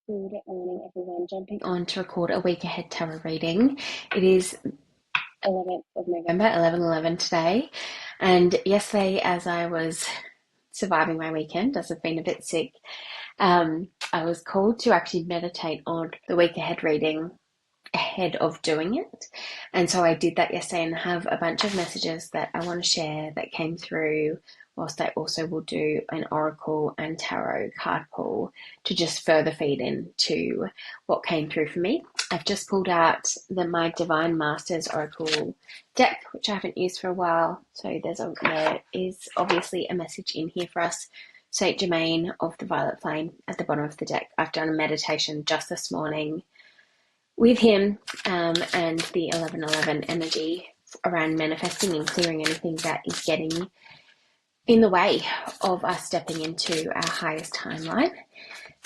Good morning, everyone. Jumping on to record a week ahead tarot reading. It is 11th of November, 11/11 today. And yesterday, as I was surviving my weekend, as I've been a bit sick, I was called to actually meditate on the week ahead reading ahead of doing it. And so I did that yesterday and have a bunch of messages that I want to share that came through, whilst I also will do an oracle and tarot card pull to just further feed into what came through for me. I've just pulled out my Divine Masters Oracle deck, which I haven't used for a while. So there is obviously a message in here for us. Saint Germain of the Violet Flame at the bottom of the deck. I've done a meditation just this morning with him and the 11/11 energy around manifesting and clearing anything that is getting in the way of us stepping into our highest timeline.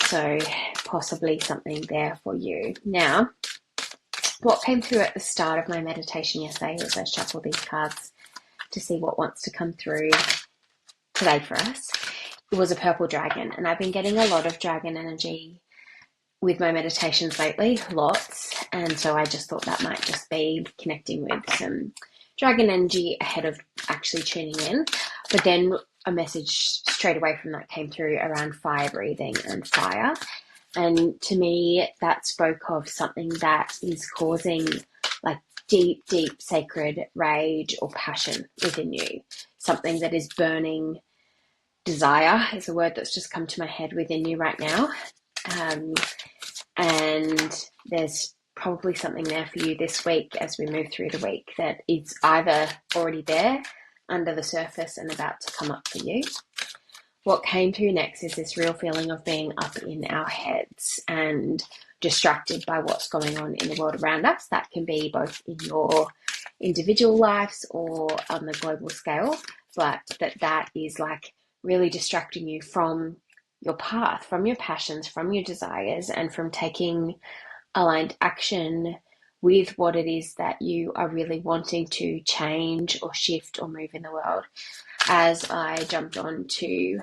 So possibly something there for you. Now, what came through at the start of my meditation yesterday as I shuffled these cards to see what wants to come through today for us, it was a purple dragon. And I've been getting a lot of dragon energy with my meditations lately, lots. And so I just thought that might just be connecting with some dragon energy ahead of actually tuning in. But then a message straight away from that came through around fire breathing and fire. And to me, that spoke of something that is causing like deep, deep sacred rage or passion within you. Something that is burning. Desire is a word that's just come to my head within you right now. And there's probably something there for you this week as we move through the week that is either already there under the surface and about to come up for you. What came through next is this real feeling of being up in our heads and distracted by what's going on in the world around us. That can be both in your individual lives or on the global scale, but that is like really distracting you from your path, from your passions, from your desires, and from taking aligned action with what it is that you are really wanting to change or shift or move in the world. As I jumped on to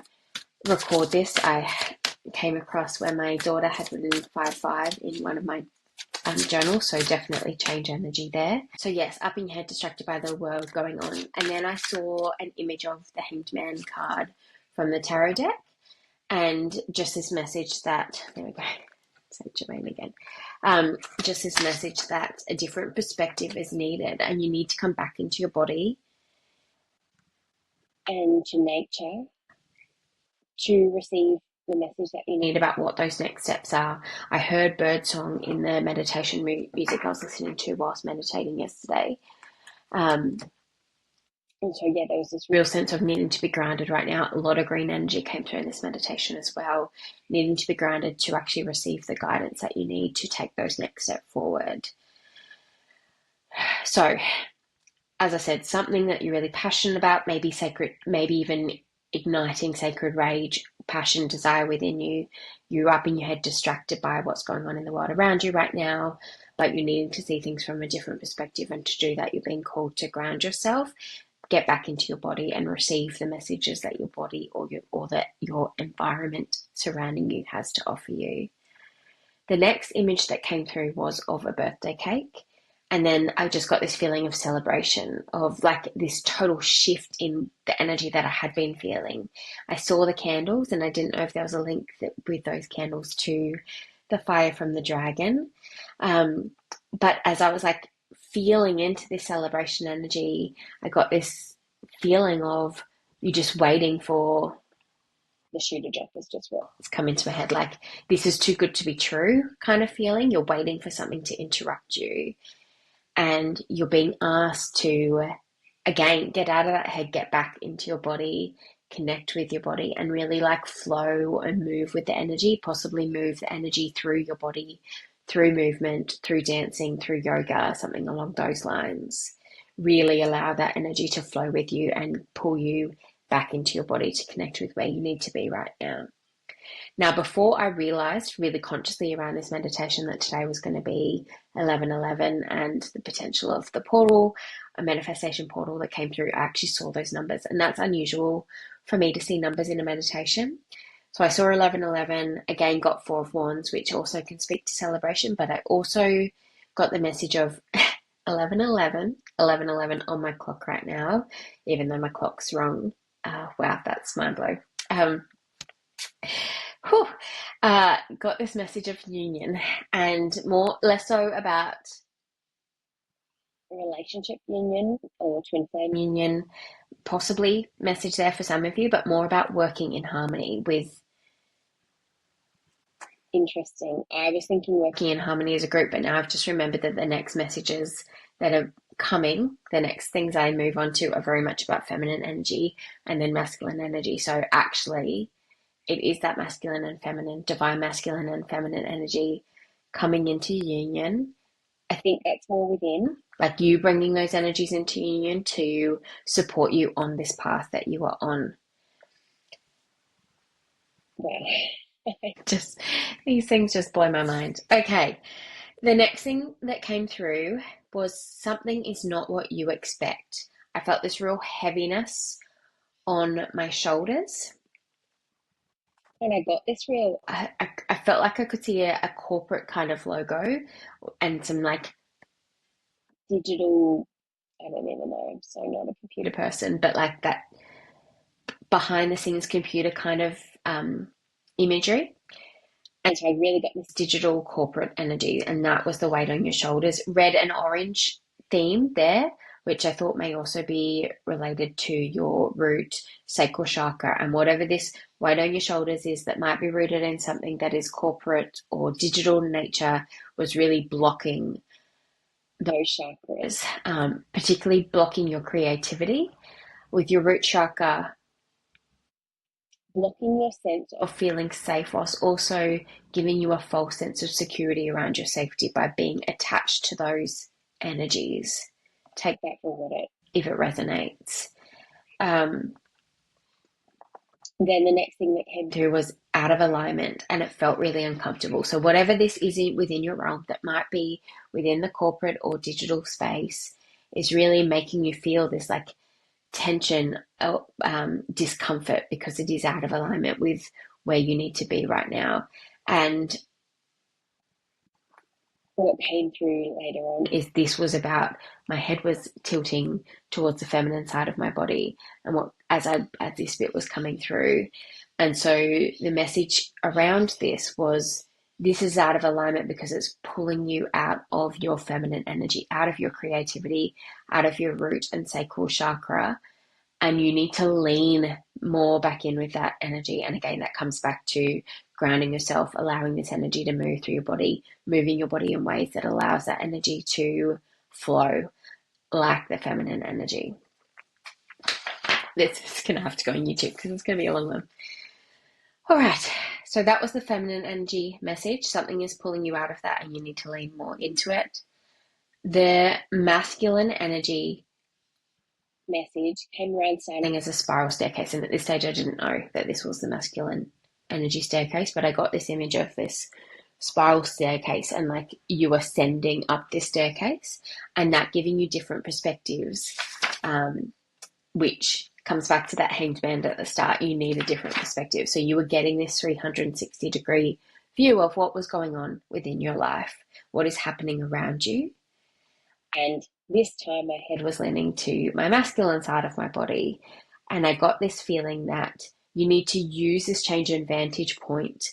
record this, I came across where my daughter had written 5/5 in one of my journals, so definitely change energy there. So yes, up in your head, distracted by the world going on. And then I saw an image of the Hanged Man card from the tarot deck, and just this message that, there we go, Saint Germain again, just this message that a different perspective is needed and you need to come back into your body and to nature to receive the message that you need about what those next steps are. I heard birdsong in the meditation music I was listening to whilst meditating yesterday. And so, yeah, there was this real sense of needing to be grounded right now. A lot of green energy came through in this meditation as well, needing to be grounded to actually receive the guidance that you need to take those next steps forward. So, as I said, something that you're really passionate about, maybe sacred, maybe even igniting sacred rage, passion, desire within you. You're up in your head distracted by what's going on in the world around you right now, but you're needing to see things from a different perspective. And to do that, you're being called to ground yourself, get back into your body and receive the messages that your body or that your environment surrounding you has to offer you. The next image that came through was of a birthday cake. And then I just got this feeling of celebration, of like this total shift in the energy that I had been feeling. I saw the candles and I didn't know if there was a link with those candles to the fire from the dragon. But as I was like feeling into this celebration energy, I got this feeling of you just waiting for the shoe to drop is just what's come into my head. Like, this is too good to be true kind of feeling. You're waiting for something to interrupt you. And you're being asked to, again, get out of that head, get back into your body, connect with your body, and really like flow and move with the energy, possibly move the energy through your body, through movement, through dancing, through yoga, something along those lines. Really allow that energy to flow with you and pull you back into your body to connect with where you need to be right now. Now, before I realized really consciously around this meditation that today was going to be 11/11 and the potential of the portal, a manifestation portal that came through, I actually saw those numbers. And that's unusual for me to see numbers in a meditation. So I saw 11:11, again got Four of Wands, which also can speak to celebration, but I also got the message of 11:11, 11:11 on my clock right now, even though my clock's wrong. Wow, that's mind blow. Um, whew, got this message of union and more less so about relationship union or twin flame union, possibly message there for some of you, but more about working in harmony with. Interesting. I was thinking working in harmony as a group, but now I've just remembered that the next messages that are coming, the next things I move on to are very much about feminine energy and then masculine energy. So actually, it is that masculine and feminine, divine masculine and feminine energy coming into union. I think that's more within, like you bringing those energies into union to support you on this path that you are on. Wow. Just these things just blow my mind. Okay. The next thing that came through was something is not what you expect. I felt this real heaviness on my shoulders. And I got this real, I felt like I could see a corporate kind of logo and some like digital, I don't even know, I'm so not a computer person, but like that behind the scenes computer kind of imagery. And so I really got this digital corporate energy, and that was the weight on your shoulders. Red and orange theme there, which I thought may also be related to your root sacral chakra. And whatever this weight on your shoulders is that might be rooted in something that is corporate or digital in nature was really blocking those chakras, particularly blocking your creativity. With your root chakra, blocking your sense of feeling safe whilst also giving you a false sense of security around your safety by being attached to those energies. Take that for what it, if it resonates. Then the next thing that came through was out of alignment and it felt really uncomfortable. So whatever this is within your realm that might be within the corporate or digital space is really making you feel this like tension, discomfort because it is out of alignment with where you need to be right now. And what came through later on is this was about my head was tilting towards the feminine side of my body, and what as this bit was coming through, and so the message around this was this is out of alignment because it's pulling you out of your feminine energy, out of your creativity, out of your root and sacral chakra, and you need to lean more back in with that energy. And again, that comes back to grounding yourself, allowing this energy to move through your body, moving your body in ways that allows that energy to flow like the feminine energy. This is going to have to go on YouTube because it's going to be a long one. All right. So that was the feminine energy message. Something is pulling you out of that and you need to lean more into it. The masculine energy message came around standing as a spiral staircase, and at this stage I didn't know that this was the masculine energy staircase, but I got this image of this spiral staircase and like you ascending up this staircase and that giving you different perspectives, which comes back to that hanged man at the start. You need a different perspective, so you were getting this 360-degree view of what was going on within your life, what is happening around you. And this time my head was leaning to my masculine side of my body. And I got this feeling that you need to use this change in vantage point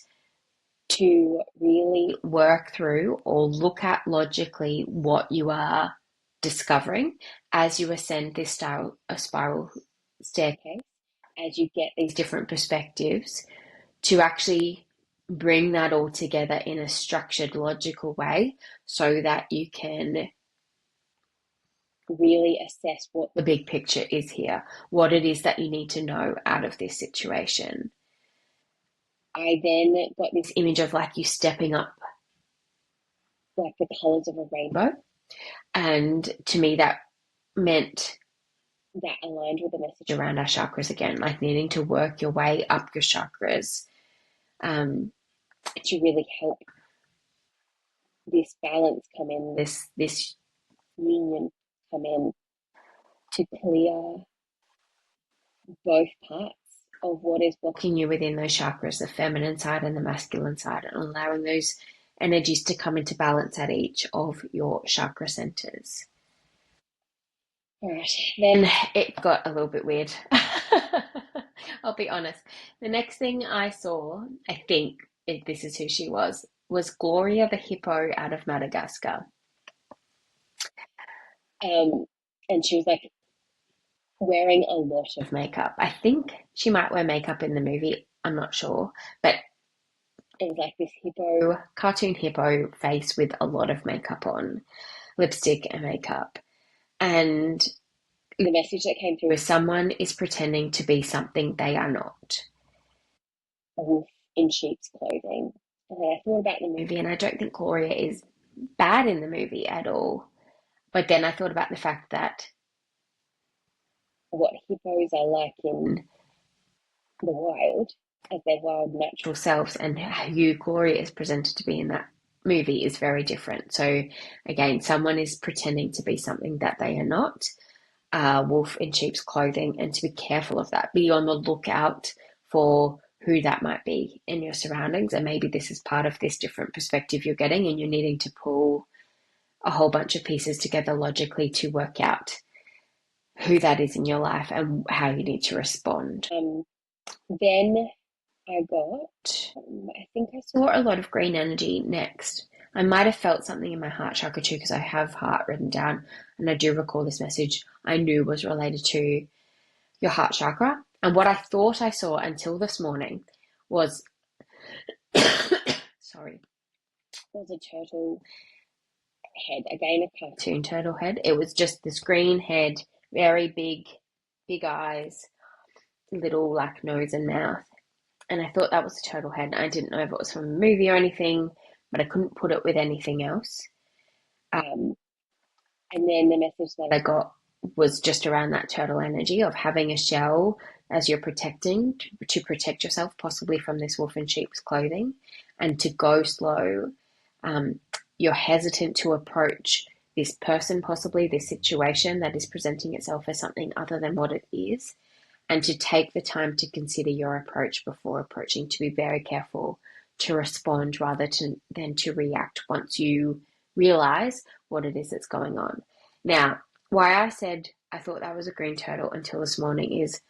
to really work through or look at logically what you are discovering as you ascend this spiral staircase, as you get these different perspectives, to actually bring that all together in a structured, logical way so that you can really assess what the big picture is here, what it is that you need to know out of this situation. I then got this image of like you stepping up like the colors of a rainbow. And to me, that meant that aligned with the message around our chakras again, like needing to work your way up your chakras to really help this balance come in, this union come in to clear both parts of what is blocking you within those chakras, the feminine side and the masculine side, and allowing those energies to come into balance at each of your chakra centers. All right, then it got a little bit weird. I'll be honest. The next thing I saw, I think this is who she was Gloria the hippo out of Madagascar. Um, and she was like wearing a lot of makeup. I think she might wear makeup in the movie. I'm not sure, but it was like this hippo, cartoon hippo face with a lot of makeup on, lipstick and makeup. And the message that came through is someone is pretending to be something they are not. A wolf in sheep's clothing. And then I thought about the movie, and I don't think Gloria is bad in the movie at all. But then I thought about the fact that what hippos are like in the wild, as their wild natural selves, and who Gloria is presented to be in that movie is very different. So again, someone is pretending to be something that they are not. Wolf in sheep's clothing, and to be careful of that. Be on the lookout for who that might be in your surroundings, and maybe this is part of this different perspective you're getting, and you're needing to pull a whole bunch of pieces together logically to work out who that is in your life and how you need to respond. Then I think I saw a lot of green energy next. I might have felt something in my heart chakra too, because I have heart written down, and I do recall this message I knew was related to your heart chakra. And what I thought I saw until this morning was, sorry, was a turtle head, again, a cartoon turtle head. It was just this green head, very big eyes, little like nose and mouth. And I thought that was a turtle head. I didn't know if it was from a movie or anything, but I couldn't put it with anything else. Um, and then the message that I got was just around that turtle energy of having a shell as you're protecting to protect yourself, possibly from this wolf in sheep's clothing, and to go slow. You're hesitant to approach this person, possibly this situation that is presenting itself as something other than what it is, and to take the time to consider your approach before approaching, to be very careful to respond rather than to react once you realize what it is that's going on. Now, why I said I thought that was a green turtle until this morning is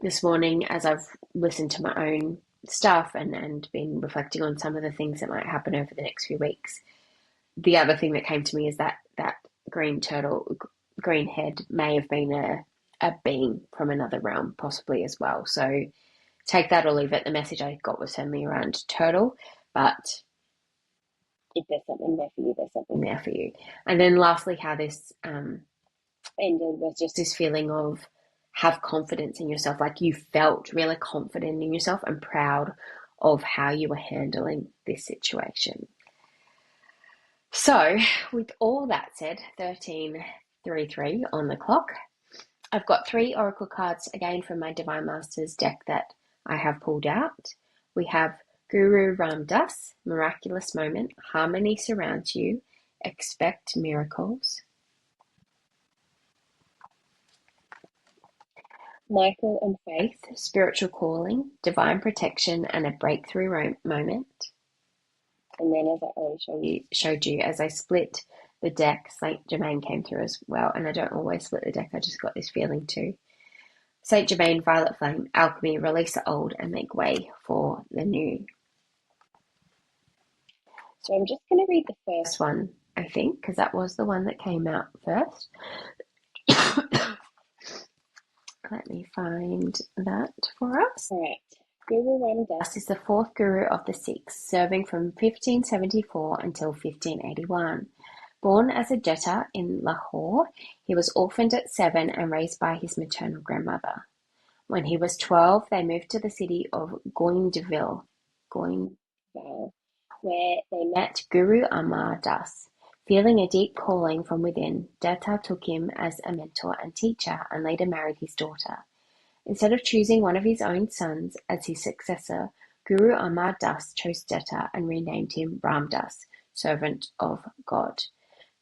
this morning, as I've listened to my own stuff and been reflecting on some of the things that might happen over the next few weeks, the other thing that came to me is that green turtle, green head may have been a being from another realm, possibly as well. So take that or leave it. The message I got was certainly around turtle, but if there's something there for you, there's something there for you. And then lastly, how this ended was just this feeling of have confidence in yourself. Like you felt really confident in yourself and proud of how you were handling this situation. So with all that said, 13:33 on the clock, I've got 3 oracle cards again from my Divine Masters deck that I have pulled out. We have Guru Ram Dass, Miraculous Moment, Harmony Surrounds You, Expect Miracles. Michael and Faith, Spiritual Calling, Divine Protection, and a Breakthrough Moment. And then, as I already showed you, as I split the deck, Saint Germain came through as well. And I don't always split the deck, I just got this feeling too. Saint Germain, Violet Flame, Alchemy, release the old and make way for the new. So I'm just going to read the first one, I think, because that was the one that came out first. Let me find that for us. All right. Guru Ram Dass is the 4th guru of the Sikhs, serving from 1574 until 1581. Born as a Jetta in Lahore, he was orphaned at 7 and raised by his maternal grandmother. When he was 12, they moved to the city of Goindwal, where they met Guru Amar Das. Feeling a deep calling from within, Datta took him as a mentor and teacher and later married his daughter. Instead of choosing one of his own sons as his successor, Guru Amar Das chose Datta and renamed him Ram Das, servant of God.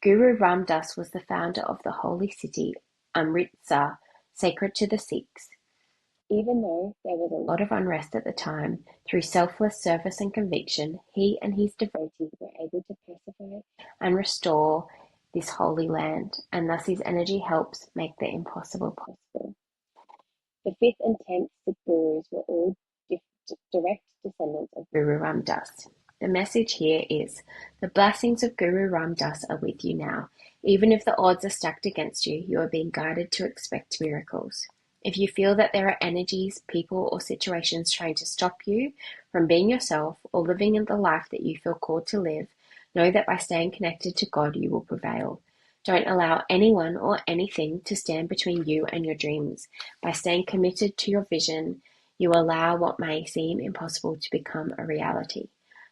Guru Ram Das was the founder of the holy city Amritsar, sacred to the Sikhs. Even though there was a lot of unrest at the time, through selfless service and conviction, he and his devotees were able to pacify and restore this holy land, and thus his energy helps make the impossible possible. The fifth and tenth Gurus were all direct descendants of Guru Ram Das. The message here is, the blessings of Guru Ram Das are with you now. Even if the odds are stacked against you, you are being guided to expect miracles. If you feel that there are energies, people, or situations trying to stop you from being yourself or living in the life that you feel called to live, know that by staying connected to God, you will prevail. Don't allow anyone or anything to stand between you and your dreams. By staying committed to your vision, you allow what may seem impossible to become a reality.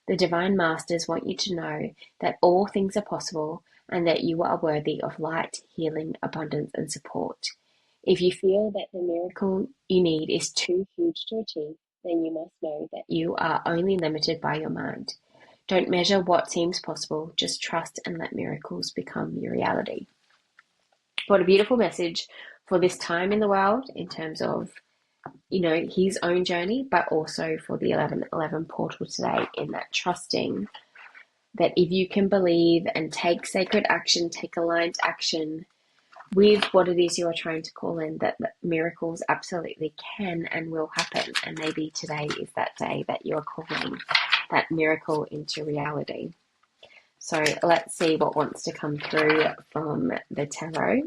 The Divine Masters want you to know that all things are possible and that you are worthy of light, healing, abundance, and support. If you feel that the miracle you need is too huge to achieve, then you must know that you are only limited by your mind. Don't measure what seems possible, just trust and let miracles become your reality. What a beautiful message for this time in the world in terms of, his own journey, but also for the 1111 portal today, in that trusting that if you can believe and take sacred action, take aligned action with what it is you are trying to call in, that miracles absolutely can and will happen. And maybe today is that day that you are calling that miracle into reality. So let's see what wants to come through from the tarot.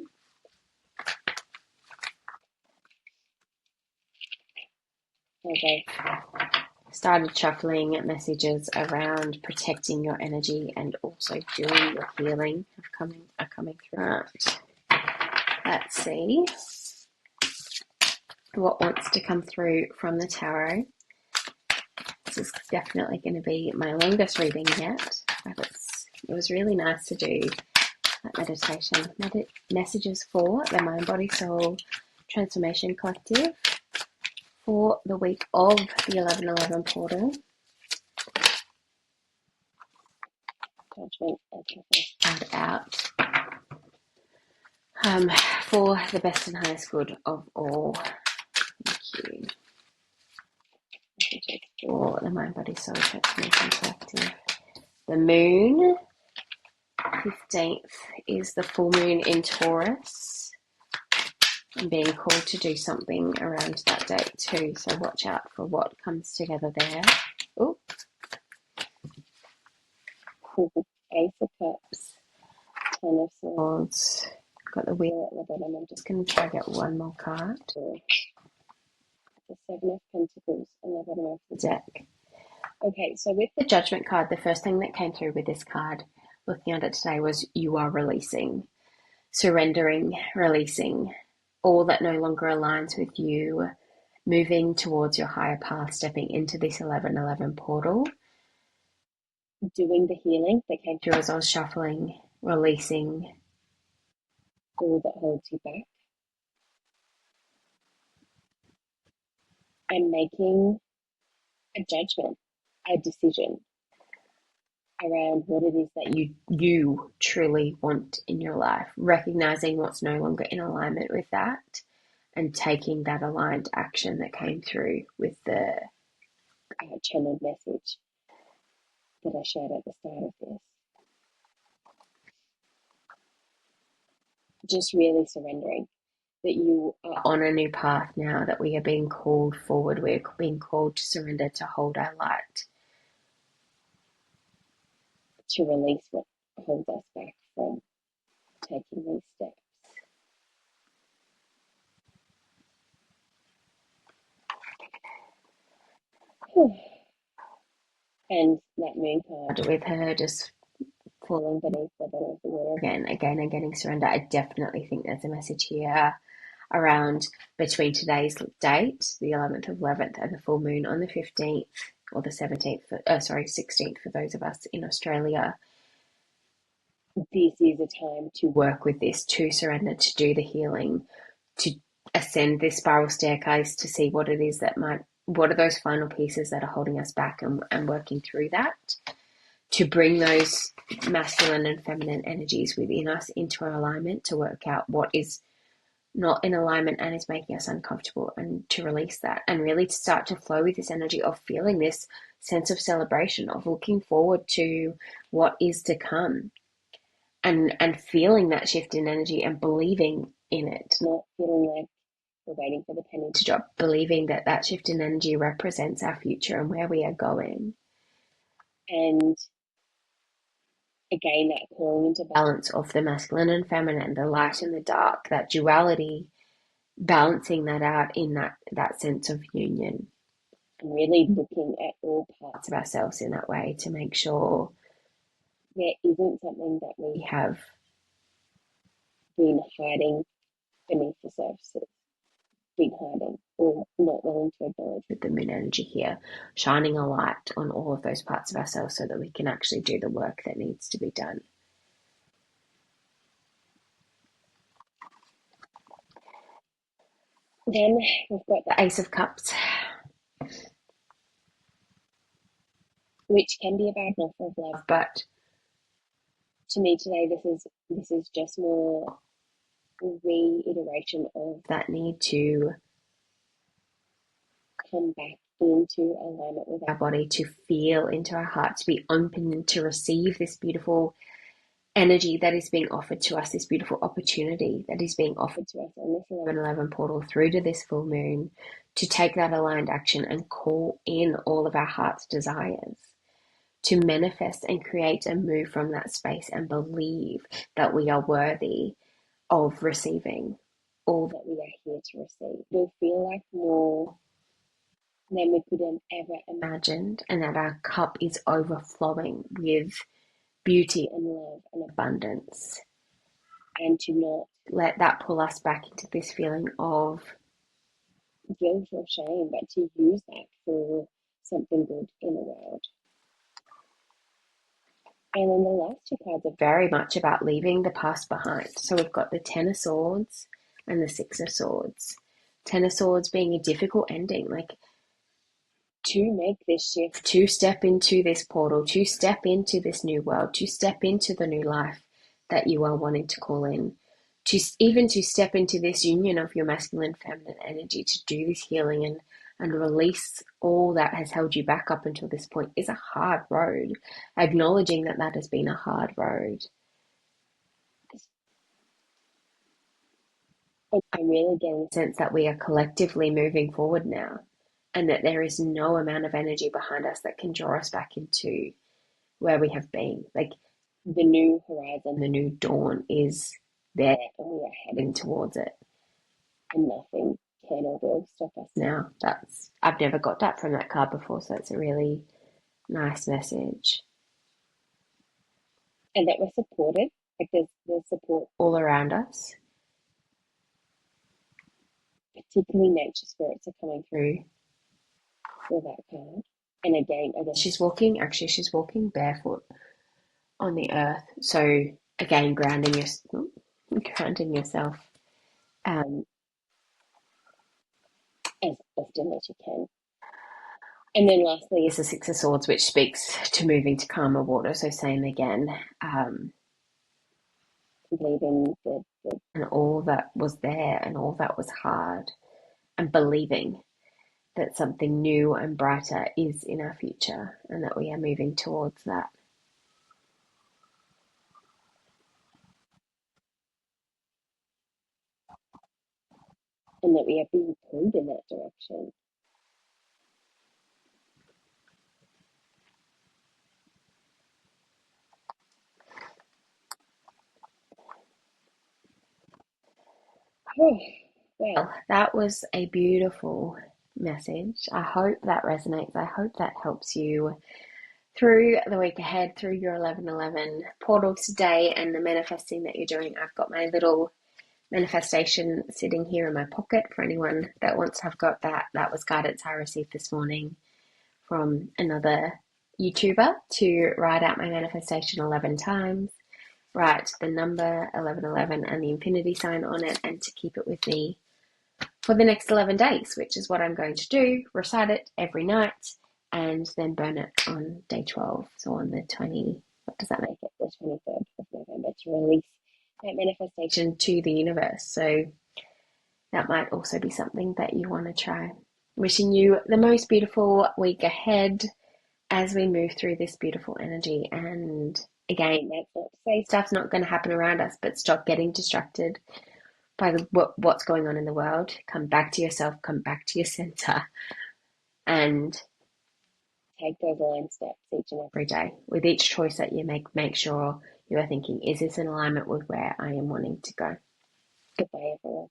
Okay. Started shuffling messages around protecting your energy and also doing your healing are coming through. Right. Let's see what wants to come through from the tarot. This is definitely going to be my longest reading yet, but it was really nice to do that meditation. Messages for the Mind, Body, Soul Transformation Collective for the week of the 1111 portal. Judgment and out. For the best and highest good of all. Thank you. Messages for the Mind, Body, Soul Transformation Collective. The moon, 15th, is the full moon in Taurus. I'm being called to do something around that date too, so watch out for what comes together there. Oh, Ace of Cups, Ten of Swords, got the wheel at the bottom. I'm just going to try to get one more card. The Seven of Pentacles on the bottom of the deck. Okay, so with the Judgment card, the first thing that came through with this card, looking at it today, was you are releasing, surrendering, releasing all that no longer aligns with you, moving towards your higher path, stepping into this 1111 portal, doing the healing that came through as I was shuffling, releasing all that holds you back, and making a judgment, a decision around what it is that you truly want in your life, recognizing what's no longer in alignment with that, and taking that aligned action that came through with the channeled message that I shared at the start of this. Just really surrendering that you are on a new path now, that we are being called forward, we're being called to surrender, to hold our light, to release what holds us back from taking these steps. And that moon card with her just falling beneath the bottom of the water again and getting surrender. I definitely think there's a message here around between today's date, the 11th of 11th, and the full moon on the 15th or the 17th, 16th for those of us in Australia. This is a time to work with this, to surrender, to do the healing, to ascend this spiral staircase, to see what it is what are those final pieces that are holding us back, and working through that, to bring those masculine and feminine energies within us into our alignment, to work out what is not in alignment and is making us uncomfortable, and to release that and really to start to flow with this energy of feeling this sense of celebration, of looking forward to what is to come, and feeling that shift in energy and believing in it, not feeling like we're waiting for the penny to drop, believing that that shift in energy represents our future and where we are going. And again, that calling into balance of the masculine and feminine, the light and the dark, that duality, balancing that out in that sense of union, and really looking at all parts of ourselves in that way to make sure there isn't something that we have been hiding beneath the surface, been hiding or not willing to acknowledge, with the moon energy here, shining a light on all of those parts of ourselves so that we can actually do the work that needs to be done. Then we've got the Ace of Cups, which can be about an offer of love, but to me today this is just more reiteration of that need to come back into alignment with our body, to feel into our heart, to be open to receive this beautiful energy that is being offered to us, this beautiful opportunity that is being offered to us on this 1111 portal through to this full moon, to take that aligned action and call in all of our heart's desires, to manifest and create and move from that space and believe that we are worthy of receiving all that we are here to receive. We'll feel like more than we could have ever imagined, and that our cup is overflowing with beauty and love and abundance, and to not let that pull us back into this feeling of guilt or shame, but to use that for something good in the world. And then the last two cards are very much about leaving the past behind. So we've got the Ten of Swords and the Six of Swords. Ten of Swords being a difficult ending, like to make this shift, to step into this portal, to step into this new world, to step into the new life that you are wanting to call in, to even to step into this union of your masculine feminine energy, to do this healing and release all that has held you back up until this point is a hard road. Acknowledging that that has been a hard road. And I'm really getting a sense that we are collectively moving forward now, and that there is no amount of energy behind us that can draw us back into where we have been. Like the new horizon, the new dawn is there, and we are heading towards it. And nothing can or will stop us now. I've never got that from that card before, so it's a really nice message. And that we're supported. Like there's support all around us. Particularly nature spirits are coming through for that card. And again, I guess she's walking barefoot on the earth. So again, grounding yourself as often as you can. And then lastly is the Six of Swords, which speaks to moving to calmer water. So same again, believing that and all that was there and all that was hard, and believing that something new and brighter is in our future, and that we are moving towards that. And that we are being pulled in that direction. Oh, well, that was a beautiful message. I hope that resonates. I hope that helps you through the week ahead, through your 1111 portal today and the manifesting that you're doing. I've got my little manifestation sitting here in my pocket for anyone that wants to have got that. That was guidance I received this morning from another YouTuber to write out my manifestation 11 times, write the number 1111 and the infinity sign on it, and to keep it with me for the next 11 days, which is what I'm going to do. Recite it every night and then burn it on day 12. So on the 20, what does that make it? The 23rd of November, to release that manifestation to the universe. So that might also be something that you want to try. Wishing you the most beautiful week ahead as we move through this beautiful energy. And again, that's not to say stuff's not going to happen around us, but stop getting distracted by what's going on in the world. Come back to yourself, come back to your center, and take those aligned steps each and every day. With each choice that you make sure you are thinking, is this in alignment with where I am wanting to go? Goodbye, everyone.